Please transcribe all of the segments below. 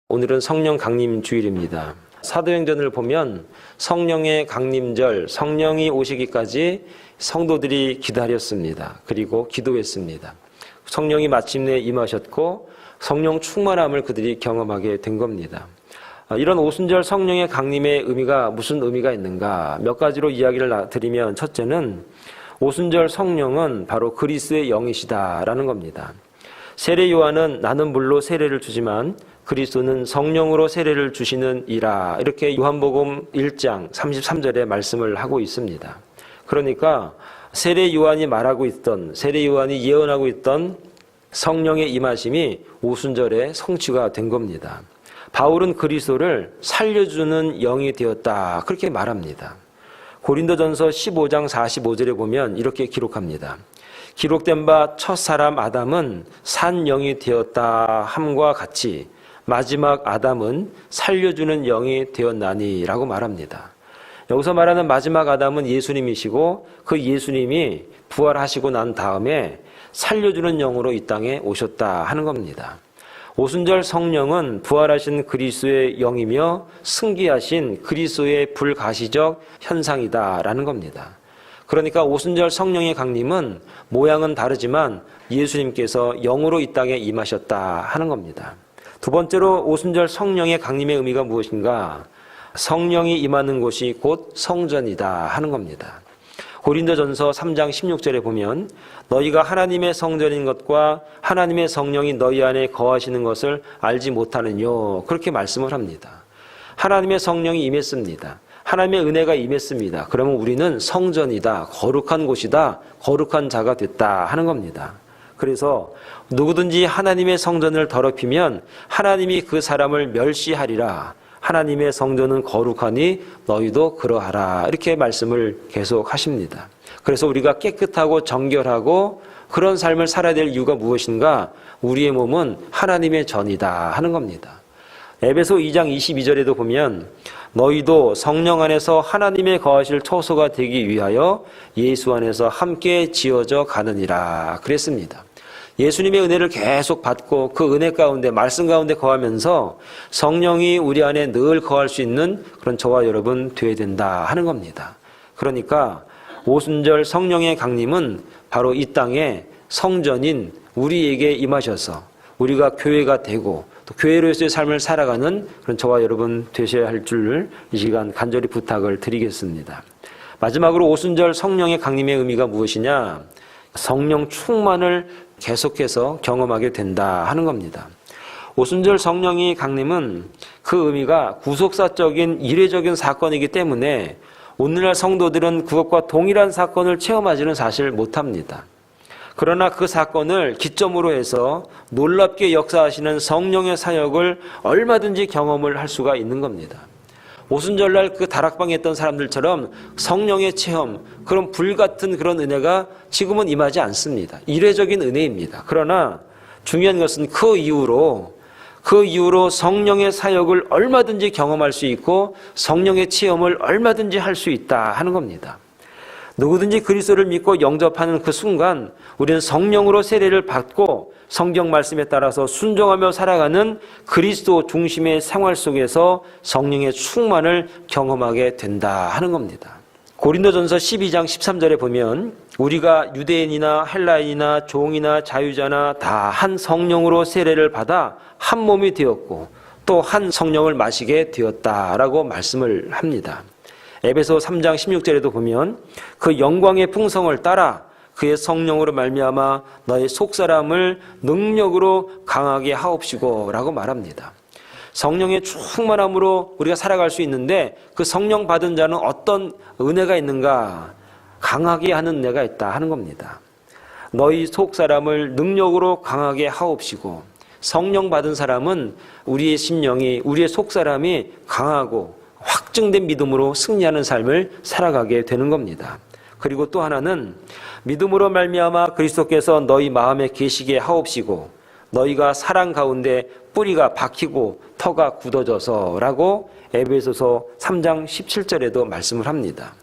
오늘은 성령 강림 주일입니다. 사도행전을 보면 성령의 강림절, 성령이 오시기까지 성도들이 기다렸습니다. 그리고 기도했습니다. 성령이 마침내 임하셨고 성령 충만함을 그들이 경험하게 된 겁니다. 이런 오순절 성령의 강림의 의미가 무슨 의미가 있는가? 몇 가지로 이야기를 드리면, 첫째는 오순절 성령은 바로 그리스도의 영이시다라는 겁니다. 세례 요한은 나는 물로 세례를 주지만 그리스도는 성령으로 세례를 주시는 이라, 이렇게 요한복음 1장 33절에 말씀을 하고 있습니다. 그러니까 세례 요한이 말하고 있던, 세례 요한이 예언하고 있던 성령의 임하심이 오순절에 성취가 된 겁니다. 바울은 그리스도를 살려주는 영이 되었다, 그렇게 말합니다. 고린도전서 15장 45절에 보면 이렇게 기록합니다. 기록된 바 첫사람 아담은 산 영이 되었다 함과 같이 마지막 아담은 살려주는 영이 되었나니 라고 말합니다. 여기서 말하는 마지막 아담은 예수님이시고, 그 예수님이 부활하시고 난 다음에 살려주는 영으로 이 땅에 오셨다 하는 겁니다. 오순절 성령은 부활하신 그리스도의 영이며 승기하신 그리스도의 불가시적 현상이다라는 겁니다. 그러니까 오순절 성령의 강림은 모양은 다르지만 예수님께서 영으로 이 땅에 임하셨다 하는 겁니다. 두 번째로 오순절 성령의 강림의 의미가 무엇인가? 성령이 임하는 곳이 곧 성전이다 하는 겁니다. 고린도전서 3장 16절에 보면 너희가 하나님의 성전인 것과 하나님의 성령이 너희 안에 거하시는 것을 알지 못하느뇨, 그렇게 말씀을 합니다. 하나님의 성령이 임했습니다. 하나님의 은혜가 임했습니다. 그러면 우리는 성전이다, 거룩한 곳이다, 거룩한 자가 됐다 하는 겁니다. 그래서 누구든지 하나님의 성전을 더럽히면 하나님이 그 사람을 멸시하리라. 하나님의 성전은 거룩하니 너희도 그러하라, 이렇게 말씀을 계속 하십니다. 그래서 우리가 깨끗하고 정결하고 그런 삶을 살아야 될 이유가 무엇인가? 우리의 몸은 하나님의 전이다 하는 겁니다. 에베소 2장 22절에도 보면 너희도 성령 안에서 하나님의 거하실 처소가 되기 위하여 예수 안에서 함께 지어져 가느니라 그랬습니다. 예수님의 은혜를 계속 받고 그 은혜 가운데, 말씀 가운데 거하면서 성령이 우리 안에 늘 거할 수 있는 그런 저와 여러분 되어야 된다 하는 겁니다. 그러니까 오순절 성령의 강림은 바로 이 땅에 성전인 우리에게 임하셔서 우리가 교회가 되고 또 교회로서의 삶을 살아가는 그런 저와 여러분 되셔야 할 줄 이 시간 간절히 부탁을 드리겠습니다. 마지막으로 오순절 성령의 강림의 의미가 무엇이냐? 성령 충만을 계속해서 경험하게 된다 하는 겁니다. 오순절 성령의 강림은 그 의미가 구속사적인 이례적인 사건이기 때문에 오늘날 성도들은 그것과 동일한 사건을 체험하지는 사실 못합니다. 그러나 그 사건을 기점으로 해서 놀랍게 역사하시는 성령의 사역을 얼마든지 경험을 할 수가 있는 겁니다. 오순절날 그 다락방에 있던 사람들처럼 성령의 체험, 그런 불같은 그런 은혜가 지금은 임하지 않습니다. 이례적인 은혜입니다. 그러나 중요한 것은 그 이후로 성령의 사역을 얼마든지 경험할 수 있고 성령의 체험을 얼마든지 할 수 있다 하는 겁니다. 누구든지 그리스도를 믿고 영접하는 그 순간 우리는 성령으로 세례를 받고 성경 말씀에 따라서 순종하며 살아가는 그리스도 중심의 생활 속에서 성령의 충만을 경험하게 된다 하는 겁니다. 고린도전서 12장 13절에 보면 우리가 유대인이나 헬라인이나 종이나 자유자나 다 한 성령으로 세례를 받아 한 몸이 되었고 또 한 성령을 마시게 되었다라고 말씀을 합니다. 에베소 3장 16절에도 보면 그 영광의 풍성을 따라 그의 성령으로 말미암아 너의 속사람을 능력으로 강하게 하옵시고 라고 말합니다. 성령의 충만함으로 우리가 살아갈 수 있는데 그 성령 받은 자는 어떤 은혜가 있는가? 강하게 하는 은혜가 있다 하는 겁니다. 너희 속사람을 능력으로 강하게 하옵시고, 성령 받은 사람은 우리의 심령이, 우리의 속사람이 강하고 확증된 믿음으로 승리하는 삶을 살아가게 되는 겁니다. 그리고 또 하나는 믿음으로 말미암아 그리스도께서 너희 마음에 계시게 하옵시고 너희가 사랑 가운데 뿌리가 박히고 터가 굳어져서 라고 에베소서 3장 17절에도 말씀을 합니다.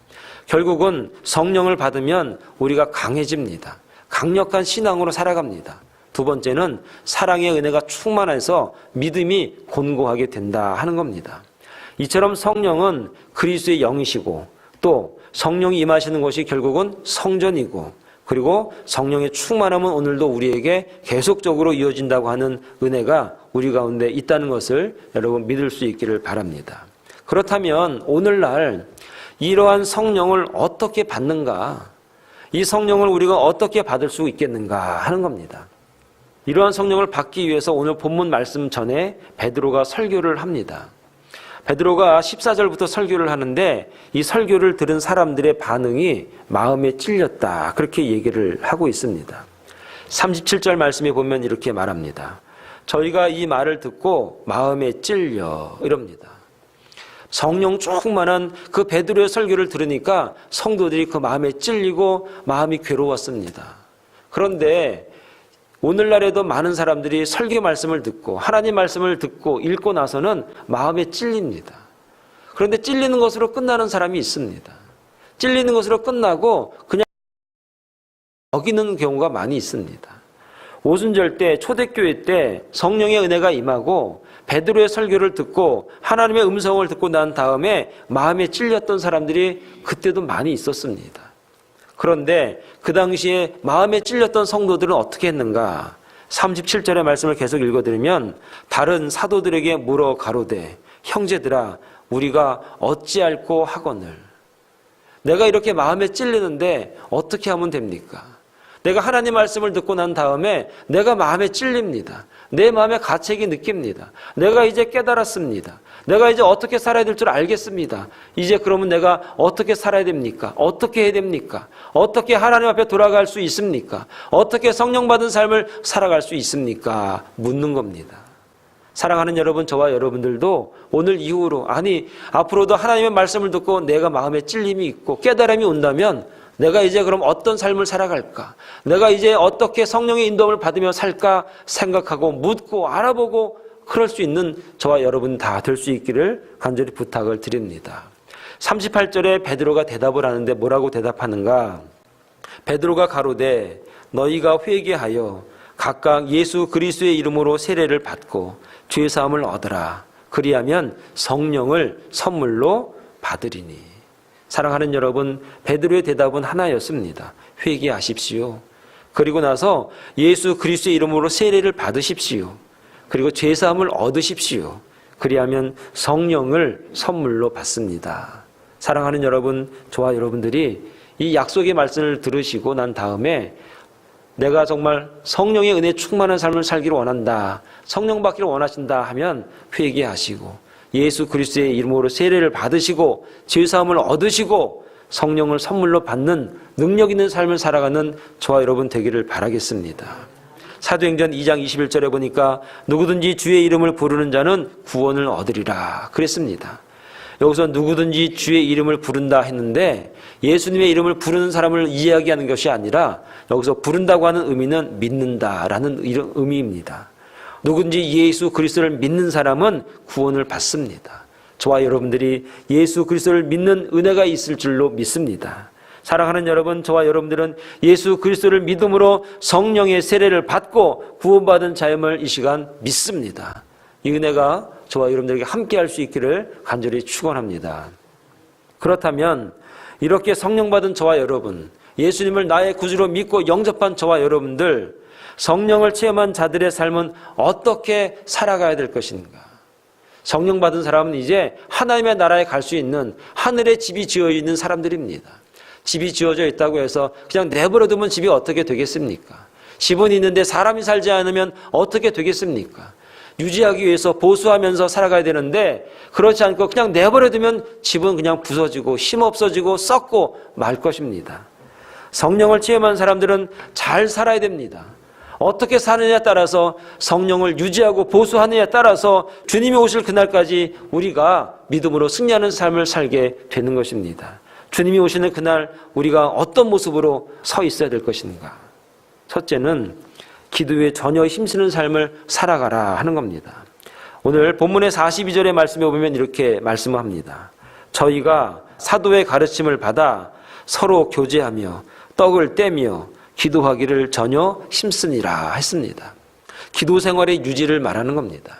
결국은 성령을 받으면 우리가 강해집니다. 강력한 신앙으로 살아갑니다. 두 번째는 사랑의 은혜가 충만해서 믿음이 곤고하게 된다 하는 겁니다. 이처럼 성령은 그리스도의 영이시고 또 성령이 임하시는 것이 결국은 성전이고 그리고 성령의 충만함은 오늘도 우리에게 계속적으로 이어진다고 하는 은혜가 우리 가운데 있다는 것을 여러분 믿을 수 있기를 바랍니다. 그렇다면 오늘날 이러한 성령을 어떻게 받는가? 이 성령을 우리가 어떻게 받을 수 있겠는가 하는 겁니다. 이러한 성령을 받기 위해서 오늘 본문 말씀 전에 베드로가 설교를 합니다. 베드로가 14절부터 설교를 하는데 이 설교를 들은 사람들의 반응이 마음에 찔렸다. 그렇게 얘기를 하고 있습니다. 37절 말씀에 보면 이렇게 말합니다. 저희가 이 말을 듣고 마음에 찔려 이럽니다. 성령 충만한 그 베드로의 설교를 들으니까 성도들이 그 마음에 찔리고 마음이 괴로웠습니다. 그런데 오늘날에도 많은 사람들이 설교 말씀을 듣고 하나님 말씀을 듣고 읽고 나서는 마음에 찔립니다. 그런데 찔리는 것으로 끝나는 사람이 있습니다. 찔리는 것으로 끝나고 그냥 어기는 경우가 많이 있습니다. 오순절 때 초대교회 때 성령의 은혜가 임하고 베드로의 설교를 듣고 하나님의 음성을 듣고 난 다음에 마음에 찔렸던 사람들이 그때도 많이 있었습니다. 그런데 그 당시에 마음에 찔렸던 성도들은 어떻게 했는가? 37절의 말씀을 계속 읽어드리면 다른 사도들에게 물어 가로되 형제들아 우리가 어찌할꼬 하거늘. 내가 이렇게 마음에 찔리는데 어떻게 하면 됩니까? 내가 하나님 말씀을 듣고 난 다음에 내가 마음에 찔립니다. 내 마음에 가책이 느낍니다. 내가 이제 깨달았습니다. 내가 이제 어떻게 살아야 될 줄 알겠습니다. 이제 그러면 내가 어떻게 살아야 됩니까? 어떻게 해야 됩니까? 어떻게 하나님 앞에 돌아갈 수 있습니까? 어떻게 성령 받은 삶을 살아갈 수 있습니까? 묻는 겁니다. 사랑하는 여러분, 저와 여러분들도 오늘 이후로 앞으로도 하나님의 말씀을 듣고 내가 마음에 찔림이 있고 깨달음이 온다면 내가 이제 그럼 어떤 삶을 살아갈까? 내가 이제 어떻게 성령의 인도함을 받으며 살까 생각하고 묻고 알아보고 그럴 수 있는 저와 여러분 다 될 수 있기를 간절히 부탁을 드립니다. 38절에 베드로가 대답을 하는데 뭐라고 대답하는가? 베드로가 가로되 너희가 회개하여 각각 예수 그리스도의 이름으로 세례를 받고 죄 사함을 얻으라. 그리하면 성령을 선물로 받으리니. 사랑하는 여러분, 베드로의 대답은 하나였습니다. 회개하십시오. 그리고 나서 예수 그리스도의 이름으로 세례를 받으십시오. 그리고 죄 사함을 얻으십시오. 그리하면 성령을 선물로 받습니다. 사랑하는 여러분, 저와 여러분들이 이 약속의 말씀을 들으시고 난 다음에 내가 정말 성령의 은혜 충만한 삶을 살기를 원한다. 성령 받기를 원하신다 하면 회개하시고 예수 그리스도의 이름으로 세례를 받으시고 죄 사함을 얻으시고 성령을 선물로 받는 능력 있는 삶을 살아가는 저와 여러분 되기를 바라겠습니다. 사도행전 2장 21절에 보니까 누구든지 주의 이름을 부르는 자는 구원을 얻으리라 그랬습니다. 여기서 누구든지 주의 이름을 부른다 했는데 예수님의 이름을 부르는 사람을 이야기하는 것이 아니라 여기서 부른다고 하는 의미는 믿는다라는 의미입니다. 누군지 예수 그리스도를 믿는 사람은 구원을 받습니다. 저와 여러분들이 예수 그리스도를 믿는 은혜가 있을 줄로 믿습니다. 사랑하는 여러분, 저와 여러분들은 예수 그리스도를 믿음으로 성령의 세례를 받고 구원받은 자임을 이 시간 믿습니다. 이 은혜가 저와 여러분들에게 함께 할 수 있기를 간절히 축원합니다. 그렇다면 이렇게 성령 받은 저와 여러분, 예수님을 나의 구주로 믿고 영접한 저와 여러분들, 성령을 체험한 자들의 삶은 어떻게 살아가야 될 것인가? 성령 받은 사람은 이제 하나님의 나라에 갈 수 있는 하늘에 집이 지어 있는 사람들입니다. 집이 지어져 있다고 해서 그냥 내버려 두면 집이 어떻게 되겠습니까? 집은 있는데 사람이 살지 않으면 어떻게 되겠습니까? 유지하기 위해서 보수하면서 살아가야 되는데 그렇지 않고 그냥 내버려 두면 집은 그냥 부서지고 힘없어지고 썩고 말 것입니다. 성령을 체험한 사람들은 잘 살아야 됩니다. 어떻게 사느냐에 따라서 성령을 유지하고 보수하느냐에 따라서 주님이 오실 그날까지 우리가 믿음으로 승리하는 삶을 살게 되는 것입니다. 주님이 오시는 그날 우리가 어떤 모습으로 서 있어야 될 것인가? 첫째는 기도에 전혀 힘쓰는 삶을 살아가라 하는 겁니다. 오늘 본문의 42절의 말씀에 보면 이렇게 말씀합니다. 저희가 사도의 가르침을 받아 서로 교제하며 떡을 떼며 기도하기를 전혀 힘쓰니라 했습니다. 기도 생활의 유지를 말하는 겁니다.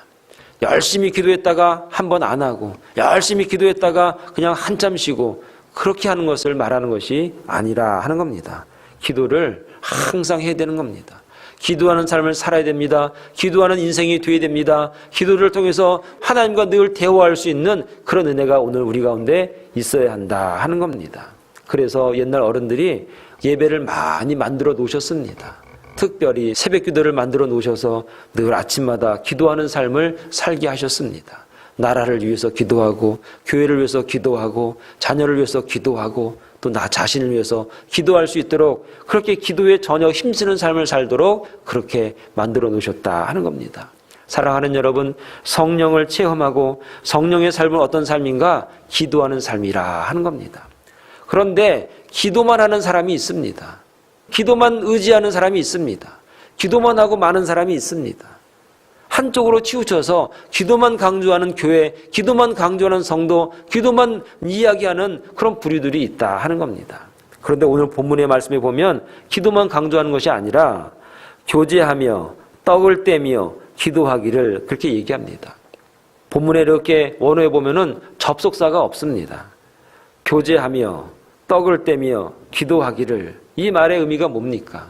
열심히 기도했다가 한 번 안 하고 열심히 기도했다가 그냥 한참 쉬고 그렇게 하는 것을 말하는 것이 아니라 하는 겁니다. 기도를 항상 해야 되는 겁니다. 기도하는 삶을 살아야 됩니다. 기도하는 인생이 되어야 됩니다. 기도를 통해서 하나님과 늘 대화할 수 있는 그런 은혜가 오늘 우리 가운데 있어야 한다 하는 겁니다. 그래서 옛날 어른들이 예배를 많이 만들어 놓으셨습니다. 특별히 새벽 기도를 만들어 놓으셔서 늘 아침마다 기도하는 삶을 살게 하셨습니다. 나라를 위해서 기도하고 교회를 위해서 기도하고 자녀를 위해서 기도하고 또 나 자신을 위해서 기도할 수 있도록 그렇게 기도에 전혀 힘쓰는 삶을 살도록 그렇게 만들어 놓으셨다 하는 겁니다. 사랑하는 여러분, 성령을 체험하고 성령의 삶은 어떤 삶인가? 기도하는 삶이라 하는 겁니다. 그런데 기도만 하는 사람이 있습니다. 기도만 의지하는 사람이 있습니다. 기도만 하고 많은 사람이 있습니다. 한쪽으로 치우쳐서 기도만 강조하는 교회, 기도만 강조하는 성도, 기도만 이야기하는 그런 부류들이 있다 하는 겁니다. 그런데 오늘 본문의 말씀에 보면 기도만 강조하는 것이 아니라 교제하며 떡을 떼며 기도하기를 그렇게 얘기합니다. 본문에 이렇게 원어에 보면은 접속사가 없습니다. 교제하며 떡을 떼며 기도하기를, 이 말의 의미가 뭡니까?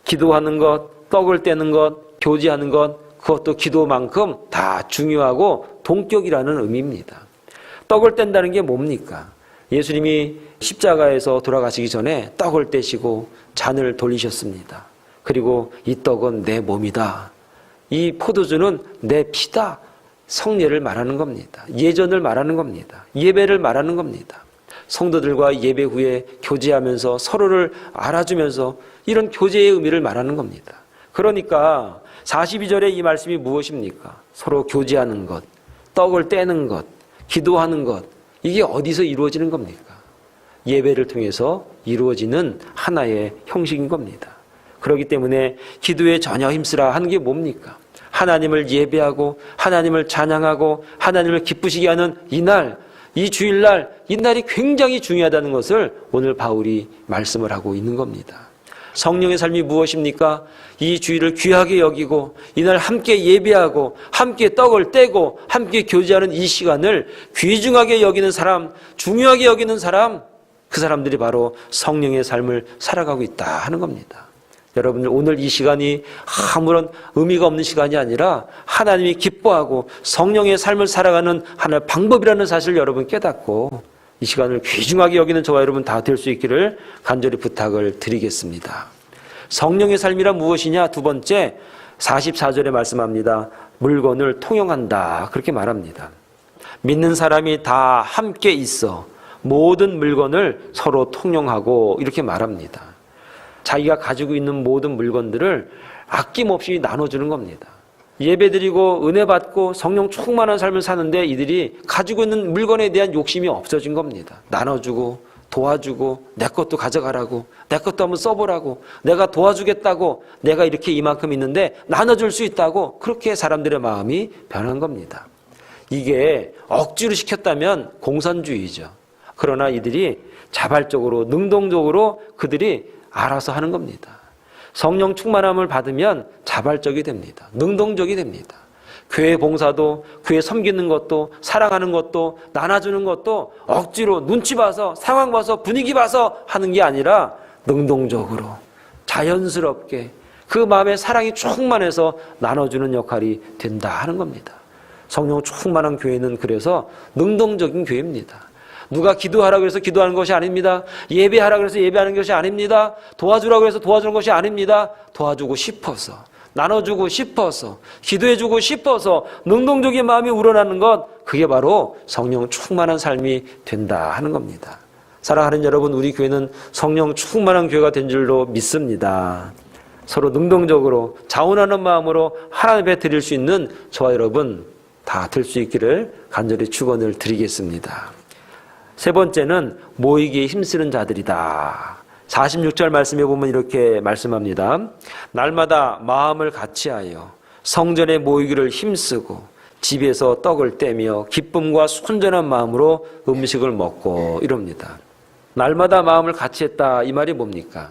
기도하는 것, 떡을 떼는 것, 교제하는 것, 그것도 기도만큼 다 중요하고 동격이라는 의미입니다. 떡을 뗀다는 게 뭡니까? 예수님이 십자가에서 돌아가시기 전에 떡을 떼시고 잔을 돌리셨습니다. 그리고 이 떡은 내 몸이다. 이 포도주는 내 피다. 성례를 말하는 겁니다. 예전을 말하는 겁니다. 예배를 말하는 겁니다. 성도들과 예배 후에 교제하면서 서로를 알아주면서 이런 교제의 의미를 말하는 겁니다. 그러니까 42절에 이 말씀이 무엇입니까? 서로 교제하는 것, 떡을 떼는 것, 기도하는 것, 이게 어디서 이루어지는 겁니까? 예배를 통해서 이루어지는 하나의 형식인 겁니다. 그렇기 때문에 기도에 전혀 힘쓰라 하는 게 뭡니까? 하나님을 예배하고 하나님을 찬양하고 하나님을 기쁘시게 하는 이날, 이 주일날, 이날이 굉장히 중요하다는 것을 오늘 바울이 말씀을 하고 있는 겁니다. 성령의 삶이 무엇입니까? 이 주일을 귀하게 여기고 이날 함께 예배하고 함께 떡을 떼고 함께 교제하는 이 시간을 귀중하게 여기는 사람, 중요하게 여기는 사람, 그 사람들이 바로 성령의 삶을 살아가고 있다 하는 겁니다. 여러분들 오늘 이 시간이 아무런 의미가 없는 시간이 아니라 하나님이 기뻐하고 성령의 삶을 살아가는 하나의 방법이라는 사실을 여러분 깨닫고 이 시간을 귀중하게 여기는 저와 여러분 다 될 수 있기를 간절히 부탁을 드리겠습니다. 성령의 삶이란 무엇이냐? 두 번째 44절에 말씀합니다. 물건을 통용한다. 그렇게 말합니다. 믿는 사람이 다 함께 있어 모든 물건을 서로 통용하고 이렇게 말합니다. 자기가 가지고 있는 모든 물건들을 아낌없이 나눠주는 겁니다. 예배드리고 은혜 받고 성령 충만한 삶을 사는데 이들이 가지고 있는 물건에 대한 욕심이 없어진 겁니다. 나눠주고 도와주고 내 것도 가져가라고, 내 것도 한번 써보라고, 내가 도와주겠다고, 내가 이렇게 이만큼 있는데 나눠줄 수 있다고, 그렇게 사람들의 마음이 변한 겁니다. 이게 억지로 시켰다면 공산주의죠. 그러나 이들이 자발적으로 능동적으로 그들이 알아서 하는 겁니다. 성령 충만함을 받으면 자발적이 됩니다. 능동적이 됩니다. 교회 봉사도, 교회 섬기는 것도, 사랑하는 것도, 나눠주는 것도 억지로 눈치 봐서, 상황 봐서, 분위기 봐서 하는 게 아니라 능동적으로, 자연스럽게 그 마음에 사랑이 충만해서 나눠주는 역할이 된다 하는 겁니다. 성령 충만한 교회는 그래서 능동적인 교회입니다. 누가 기도하라고 해서 기도하는 것이 아닙니다. 예배하라고 해서 예배하는 것이 아닙니다. 도와주라고 해서 도와주는 것이 아닙니다. 도와주고 싶어서, 나눠주고 싶어서, 기도해주고 싶어서 능동적인 마음이 우러나는 것, 그게 바로 성령 충만한 삶이 된다 하는 겁니다. 사랑하는 여러분, 우리 교회는 성령 충만한 교회가 된 줄로 믿습니다. 서로 능동적으로 자원하는 마음으로 하나님 앞에 드릴 수 있는 저와 여러분 다 될 수 있기를 간절히 축원을 드리겠습니다. 세 번째는 모이기에 힘쓰는 자들이다. 46절 말씀에 보면 이렇게 말씀합니다. 날마다 마음을 같이하여 성전에 모이기를 힘쓰고 집에서 떡을 떼며 기쁨과 순전한 마음으로 음식을 먹고 이럽니다. 날마다 마음을 같이 했다. 이 말이 뭡니까?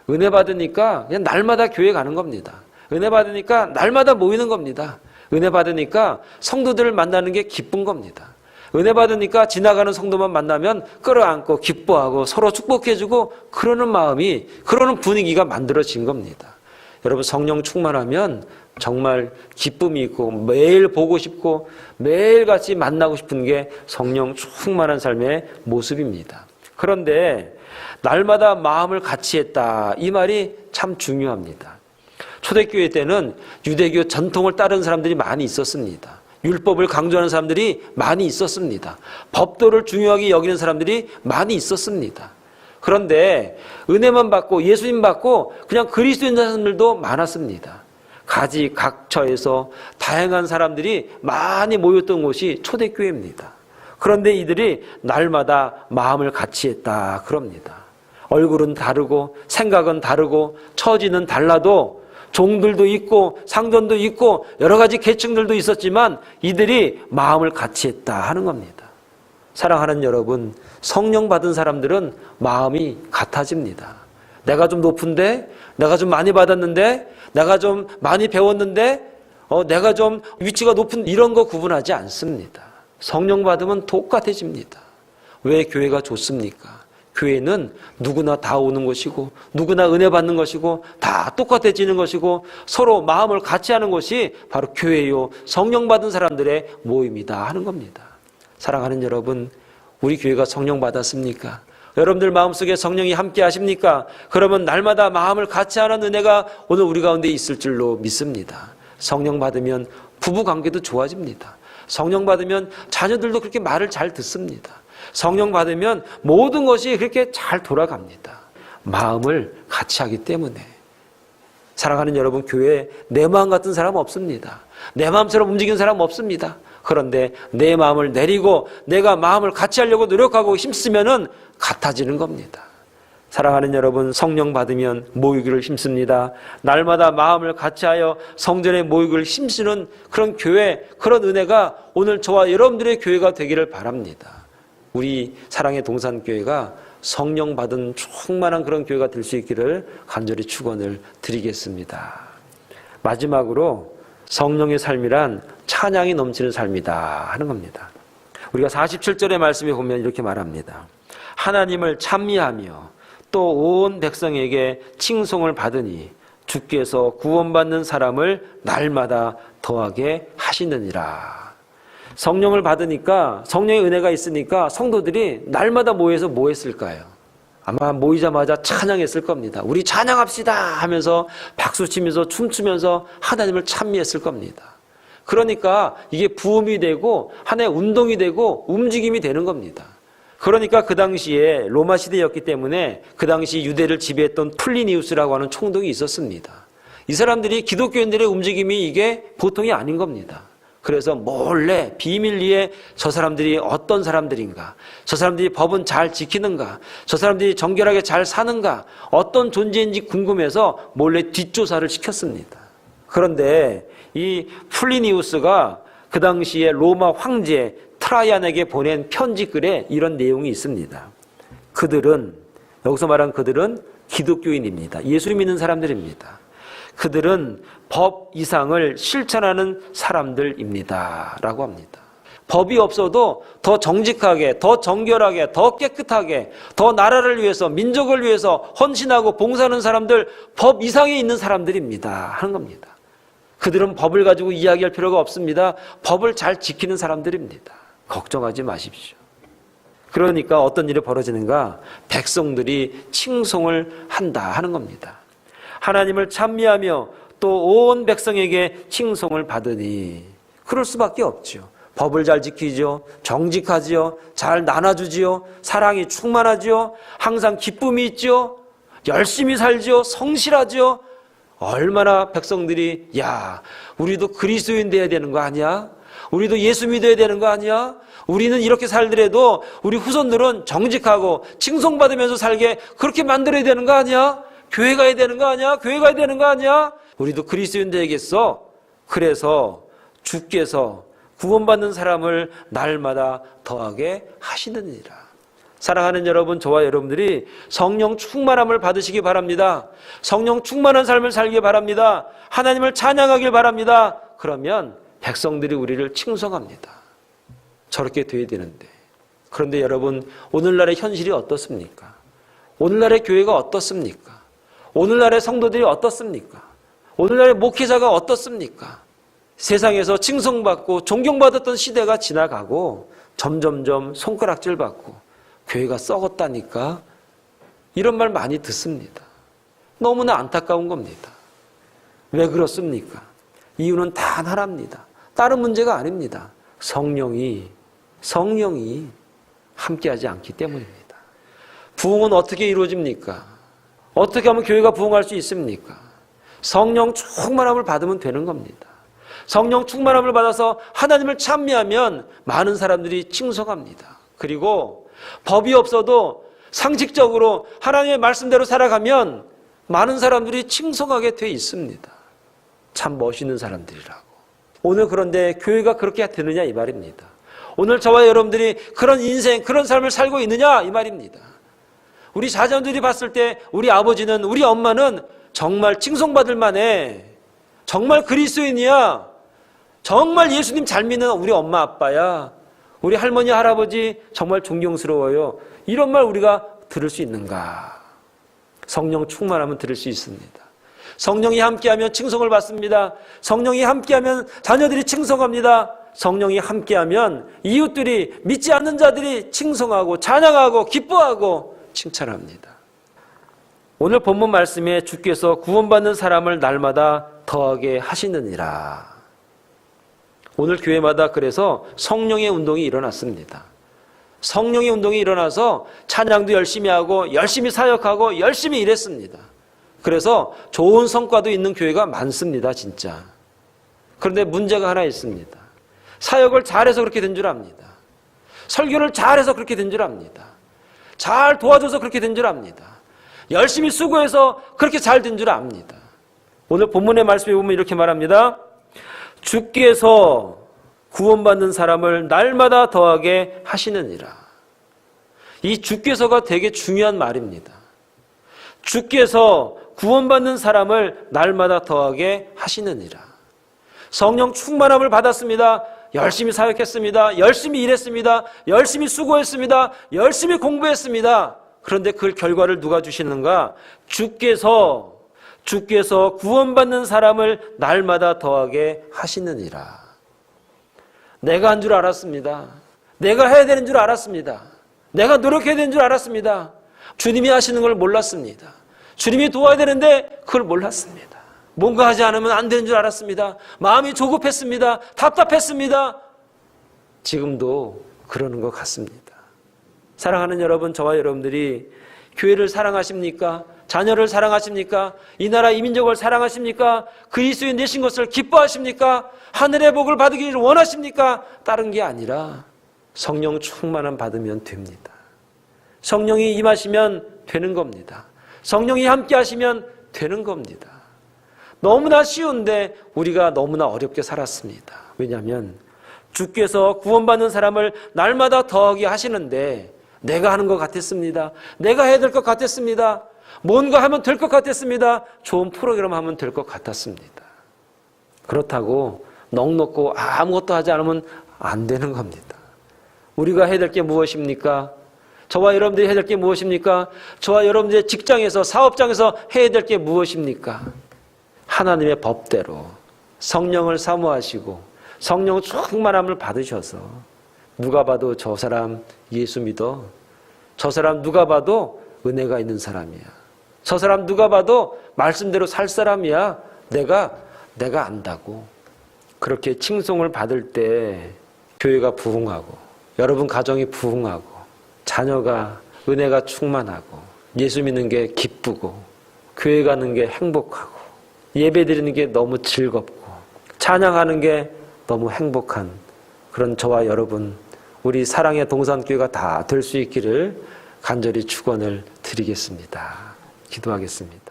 은혜 받으니까 그냥 날마다 교회 가는 겁니다. 은혜 받으니까 날마다 모이는 겁니다. 은혜 받으니까 성도들을 만나는 게 기쁜 겁니다. 은혜 받으니까 지나가는 성도만 만나면 끌어안고 기뻐하고 서로 축복해주고 그러는 마음이, 그러는 분위기가 만들어진 겁니다. 여러분, 성령 충만하면 정말 기쁨이 있고 매일 보고 싶고 매일같이 만나고 싶은 게 성령 충만한 삶의 모습입니다. 그런데 날마다 마음을 같이 했다, 이 말이 참 중요합니다. 초대교회 때는 유대교 전통을 따르는 사람들이 많이 있었습니다. 율법을 강조하는 사람들이 많이 있었습니다. 법도를 중요하게 여기는 사람들이 많이 있었습니다. 그런데 은혜만 받고 예수님 받고 그냥 그리스도인 사람들도 많았습니다. 각처에서 다양한 사람들이 많이 모였던 곳이 초대교회입니다. 그런데 이들이 날마다 마음을 같이 했다 그럽니다. 얼굴은 다르고 생각은 다르고 처지는 달라도 종들도 있고 상전도 있고 여러 가지 계층들도 있었지만 이들이 마음을 같이 했다 하는 겁니다. 사랑하는 여러분, 성령 받은 사람들은 마음이 같아집니다. 내가 좀 높은데, 내가 좀 많이 받았는데, 내가 좀 많이 배웠는데, 내가 좀 위치가 높은, 이런 거 구분하지 않습니다. 성령 받으면 똑같아집니다. 왜 교회가 좋습니까? 교회는 누구나 다 오는 것이고 누구나 은혜 받는 것이고 다 똑같아지는 것이고 서로 마음을 같이 하는 것이 바로 교회요, 성령 받은 사람들의 모임이다 하는 겁니다. 사랑하는 여러분, 우리 교회가 성령 받았습니까? 여러분들 마음속에 성령이 함께 하십니까? 그러면 날마다 마음을 같이 하는 은혜가 오늘 우리 가운데 있을 줄로 믿습니다. 성령 받으면 부부관계도 좋아집니다. 성령 받으면 자녀들도 그렇게 말을 잘 듣습니다. 성령 받으면 모든 것이 그렇게 잘 돌아갑니다. 마음을 같이 하기 때문에. 사랑하는 여러분, 교회에 내 마음 같은 사람 없습니다. 내 마음처럼 움직이는 사람 없습니다. 그런데 내 마음을 내리고 내가 마음을 같이 하려고 노력하고 힘쓰면은 같아지는 겁니다. 사랑하는 여러분, 성령 받으면 모이기를 힘씁니다. 날마다 마음을 같이하여 성전에 모이기를 힘쓰는 그런 교회, 그런 은혜가 오늘 저와 여러분들의 교회가 되기를 바랍니다. 우리 사랑의 동산교회가 성령 받은 충만한 그런 교회가 될 수 있기를 간절히 축원을 드리겠습니다. 마지막으로 성령의 삶이란 찬양이 넘치는 삶이다 하는 겁니다. 우리가 47절의 말씀에 보면 이렇게 말합니다. 하나님을 찬미하며 또 온 백성에게 칭송을 받으니 주께서 구원받는 사람을 날마다 더하게 하시느니라. 성령을 받으니까, 성령의 은혜가 있으니까 성도들이 날마다 모여서 뭐 했을까요? 아마 모이자마자 찬양했을 겁니다. 우리 찬양합시다 하면서 박수치면서 춤추면서 하나님을 찬미했을 겁니다. 그러니까 이게 부음이 되고 하나의 운동이 되고 움직임이 되는 겁니다. 그러니까 그 당시에 로마 시대였기 때문에 그 당시 유대를 지배했던 플리니우스라고 하는 총독이 있었습니다. 이 사람들이 기독교인들의 움직임이 이게 보통이 아닌 겁니다. 그래서 몰래 비밀리에 저 사람들이 어떤 사람들인가, 저 사람들이 법은 잘 지키는가, 저 사람들이 정결하게 잘 사는가, 어떤 존재인지 궁금해서 몰래 뒷조사를 시켰습니다. 그런데 이 플리니우스가 그 당시에 로마 황제 트라이안에게 보낸 편지글에 이런 내용이 있습니다. 그들은, 여기서 말한 그들은 기독교인입니다. 예수 믿는 사람들입니다. 그들은 법 이상을 실천하는 사람들입니다 라고 합니다. 법이 없어도 더 정직하게, 더 정결하게, 더 깨끗하게, 더 나라를 위해서, 민족을 위해서 헌신하고 봉사하는 사람들, 법 이상에 있는 사람들입니다 하는 겁니다. 그들은 법을 가지고 이야기할 필요가 없습니다. 법을 잘 지키는 사람들입니다. 걱정하지 마십시오. 그러니까 어떤 일이 벌어지는가? 백성들이 칭송을 한다 하는 겁니다. 하나님을 찬미하며 또 온 백성에게 칭송을 받으니, 그럴 수밖에 없죠. 법을 잘 지키죠. 정직하지요. 잘 나눠주지요. 사랑이 충만하지요. 항상 기쁨이 있죠. 열심히 살지요. 성실하지요. 얼마나 백성들이, 야, 우리도 그리스도인 돼야 되는 거 아니야? 우리도 예수 믿어야 되는 거 아니야? 우리는 이렇게 살더라도 우리 후손들은 정직하고 칭송받으면서 살게 그렇게 만들어야 되는 거 아니야? 교회 가야 되는 거 아니야? 교회 가야 되는 거 아니야? 우리도 그리스도인 되겠어? 그래서 주께서 구원받는 사람을 날마다 더하게 하시느니라. 사랑하는 여러분, 저와 여러분들이 성령 충만함을 받으시기 바랍니다. 성령 충만한 삶을 살기 바랍니다. 하나님을 찬양하길 바랍니다. 그러면 백성들이 우리를 칭송합니다. 저렇게 돼야 되는데. 그런데 여러분, 오늘날의 현실이 어떻습니까? 오늘날의 교회가 어떻습니까? 오늘날의 성도들이 어떻습니까? 오늘날의 목회자가 어떻습니까? 세상에서 칭송받고 존경받았던 시대가 지나가고 점점점 손가락질 받고 교회가 썩었다니까, 이런 말 많이 듣습니다. 너무나 안타까운 겁니다. 왜 그렇습니까? 이유는 단 하나입니다. 다른 문제가 아닙니다. 성령이 함께하지 않기 때문입니다. 부흥은 어떻게 이루어집니까? 어떻게 하면 교회가 부흥할 수 있습니까? 성령 충만함을 받으면 되는 겁니다. 성령 충만함을 받아서 하나님을 찬미하면 많은 사람들이 칭송합니다. 그리고 법이 없어도 상식적으로 하나님의 말씀대로 살아가면 많은 사람들이 칭송하게 돼 있습니다. 참 멋있는 사람들이라고. 오늘 그런데 교회가 그렇게 되느냐 이 말입니다. 오늘 저와 여러분들이 그런 인생, 그런 삶을 살고 있느냐 이 말입니다. 우리 자녀들이 봤을 때 우리 아버지는, 우리 엄마는 정말 칭송받을 만해. 정말 그리스도인이야. 정말 예수님 잘 믿는 우리 엄마 아빠야. 우리 할머니 할아버지 정말 존경스러워요. 이런 말 우리가 들을 수 있는가? 성령 충만하면 들을 수 있습니다. 성령이 함께하면 칭송을 받습니다. 성령이 함께하면 자녀들이 칭송합니다. 성령이 함께하면 이웃들이, 믿지 않는 자들이 칭송하고 찬양하고 기뻐하고 칭찬합니다. 오늘 본문 말씀에 주께서 구원받는 사람을 날마다 더하게 하시느니라. 오늘 교회마다 그래서 성령의 운동이 일어났습니다. 성령의 운동이 일어나서 찬양도 열심히 하고 열심히 사역하고 열심히 일했습니다. 그래서 좋은 성과도 있는 교회가 많습니다, 진짜. 그런데 문제가 하나 있습니다. 사역을 잘해서 그렇게 된 줄 압니다. 설교를 잘해서 그렇게 된 줄 압니다. 잘 도와줘서 그렇게 된 줄 압니다. 열심히 수고해서 그렇게 잘 된 줄 압니다. 오늘 본문의 말씀에 보면 이렇게 말합니다. 주께서 구원받는 사람을 날마다 더하게 하시느니라. 이 주께서가 되게 중요한 말입니다. 주께서 구원받는 사람을 날마다 더하게 하시느니라. 성령 충만함을 받았습니다. 열심히 사역했습니다. 열심히 일했습니다. 열심히 수고했습니다. 열심히 공부했습니다. 그런데 그 결과를 누가 주시는가? 주께서 구원받는 사람을 날마다 더하게 하시느니라. 내가 한 줄 알았습니다. 내가 해야 되는 줄 알았습니다. 내가 노력해야 되는 줄 알았습니다. 주님이 하시는 걸 몰랐습니다. 주님이 도와야 되는데 그걸 몰랐습니다. 뭔가 하지 않으면 안 되는 줄 알았습니다. 마음이 조급했습니다. 답답했습니다. 지금도 그러는 것 같습니다. 사랑하는 여러분, 저와 여러분들이 교회를 사랑하십니까? 자녀를 사랑하십니까? 이 나라 이민족을 사랑하십니까? 그리스도인 되신 것을 기뻐하십니까? 하늘의 복을 받기를 원하십니까? 다른 게 아니라 성령 충만함 받으면 됩니다. 성령이 임하시면 되는 겁니다. 성령이 함께 하시면 되는 겁니다. 너무나 쉬운데 우리가 너무나 어렵게 살았습니다. 왜냐하면 주께서 구원받는 사람을 날마다 더하게 하시는데 내가 하는 것 같았습니다. 내가 해야 될 것 같았습니다. 뭔가 하면 될 것 같았습니다. 좋은 프로그램 하면 될 것 같았습니다. 그렇다고 넋놓고 아무것도 하지 않으면 안 되는 겁니다. 우리가 해야 될 게 무엇입니까? 저와 여러분들이 해야 될 게 무엇입니까? 저와 여러분들의 직장에서, 사업장에서 해야 될 게 무엇입니까? 하나님의 법대로 성령을 사모하시고 성령 충만함을 받으셔서 누가 봐도 저 사람 예수 믿어. 저 사람 누가 봐도 은혜가 있는 사람이야. 저 사람 누가 봐도 말씀대로 살 사람이야. 내가 안다고. 그렇게 칭송을 받을 때 교회가 부흥하고 여러분 가정이 부흥하고 자녀가 은혜가 충만하고 예수 믿는 게 기쁘고 교회 가는 게 행복하고 예배 드리는 게 너무 즐겁고 찬양하는 게 너무 행복한 그런 저와 여러분, 우리 사랑의 동산교회가 다 될 수 있기를 간절히 축원을 드리겠습니다. 기도하겠습니다.